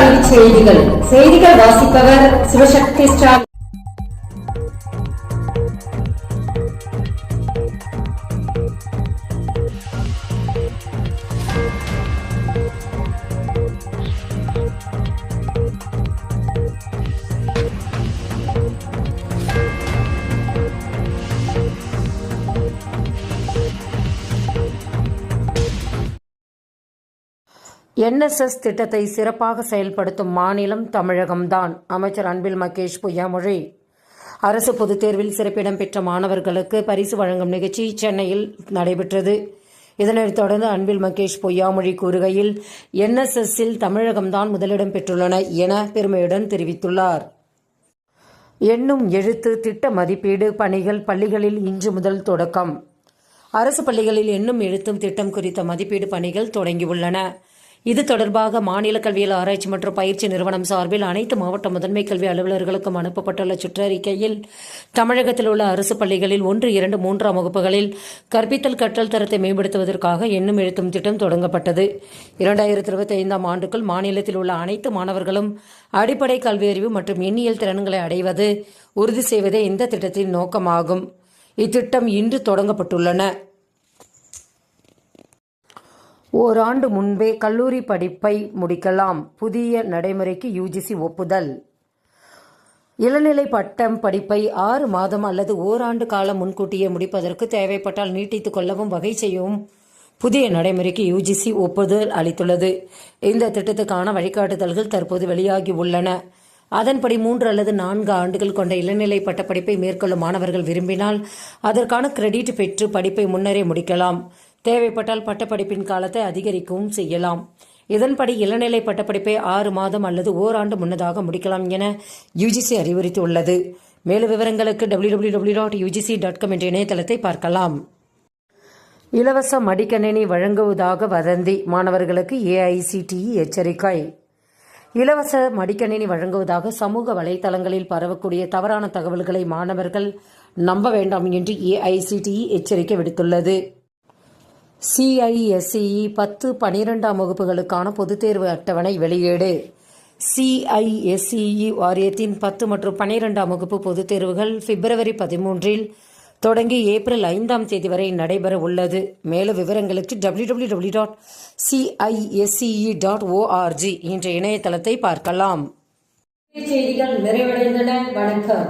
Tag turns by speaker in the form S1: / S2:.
S1: கல்வி செய்திகள் வாசிப்பவர் சிவசக்தி ஸ்டாலின்.
S2: NSS திட்டத்தை சிறப்பாக செயல்படுத்தும் மாநிலம் தமிழகம்தான். அமைச்சர் அன்பில் மகேஷ் பொய்யாமொழி. அரசு பொதுத் தேர்வில் சிறப்பிடம் பெற்ற மாணவர்களுக்கு பரிசு வழங்கும் நிகழ்ச்சி சென்னையில் நடைபெற்றது. இதனைத் தொடர்ந்து அன்பில் மகேஷ் பொய்யாமொழி கூறுகையில், NSSல் தமிழகம்தான் முதலிடம் பெற்றுள்ளன என பெருமையுடன் தெரிவித்துள்ளார். எண்ணும் எழுத்து திட்ட மதிப்பீடு பணிகள் பள்ளிகளில் இன்று முதல் தொடக்கம். அரசு பள்ளிகளில் எண்ணும் எழுத்தும் திட்டம் குறித்த மதிப்பீடு பணிகள் தொடங்கியுள்ளன. இது தொடர்பாக மாநில கல்வியியல் ஆராய்ச்சி மற்றும் பயிற்சி நிறுவனம் சார்பில் அனைத்து மாவட்ட முதன்மை கல்வி அலுவலர்களுக்கும் அனுப்பப்பட்டுள்ள சுற்றறிக்கையில், தமிழகத்தில் உள்ள அரசு பள்ளிகளில் 1, 2, 3ஆம் வகுப்புகளில் கற்பித்தல் கற்றல் தரத்தை மேம்படுத்துவதற்காக எண்ணும் எழுத்தும் திட்டம் தொடங்கப்பட்டது. 2025ஆம் ஆண்டுக்குள் மாநிலத்தில் உள்ள அனைத்து மாணவர்களும் அடிப்படை கல்வியறிவு மற்றும் எண்ணியல் திறன்களை அடைவது உறுதி செய்வதே இந்த திட்டத்தின் நோக்கமாகும். இத்திட்டம் இன்று தொடங்கப்பட்டுள்ளன. ஓராண்டு முன்பே கல்லூரி படிப்பை முடிக்கலாம். புதிய நடைமுறைக்கு UGC ஒப்புதல். இளநிலை பட்டம் படிப்பை 6 மாதம் அல்லது ஓராண்டு காலம் முன்கூட்டியே முடிப்பதற்கு தேவைப்பட்டால் நீட்டித்துக் கொள்ளவும் வகை செய்யவும் புதிய நடைமுறைக்கு UGC ஒப்புதல் அளித்துள்ளது. இந்த திட்டத்துக்கான வழிகாட்டுதல்கள் தற்போது வெளியாகி உள்ளன. அதன்படி 3 அல்லது 4 ஆண்டுகள் கொண்ட இளநிலை பட்டப்படிப்பை மேற்கொள்ளும் மாணவர்கள் விரும்பினால் அதற்கான கிரெடிட் பெற்று படிப்பை முன்னரே முடிக்கலாம். தேவைப்பட்டால் பட்டப்படிப்பின் காலத்தை அதிகரிக்கவும் செய்யலாம். இதன்படி இளநிலை பட்டப்படிப்பை 6 மாதம் அல்லது ஓராண்டு முன்னதாக முடிக்கலாம் என UGC அறிவுறுத்தியுள்ளது. மேலும் விவரங்களுக்கு www.ugc.com என்ற இணையதளத்தை பார்க்கலாம். இலவச மடிக்கணினி வழங்குவதாக வதந்தி. மாணவர்களுக்கு AICTE எச்சரிக்கை. இலவச மடிக்கணினி வழங்குவதாக சமூக வலைதளங்களில் பரவக்கூடிய தவறான தகவல்களை மாணவர்கள் நம்ப வேண்டாம் என்று AICTE எச்சரிக்கை விடுத்துள்ளது. CISE 10, 12ஆம் வகுப்புகளுக்கான பொதுத் தேர்வு அட்டவணை வெளியீடு. CISE வாரியத்தின் 10 மற்றும் 12ஆம் வகுப்பு பொதுத் தேர்வுகள் பிப்ரவரி 13இல் தொடங்கி ஏப்ரல் 5ஆம் தேதி வரை நடைபெற உள்ளது. மேலும் விவரங்களுக்கு www.cisce.org என்ற இணையதளத்தை பார்க்கலாம்.
S1: செய்திகள் நிறைவடைந்தன. வணக்கம்.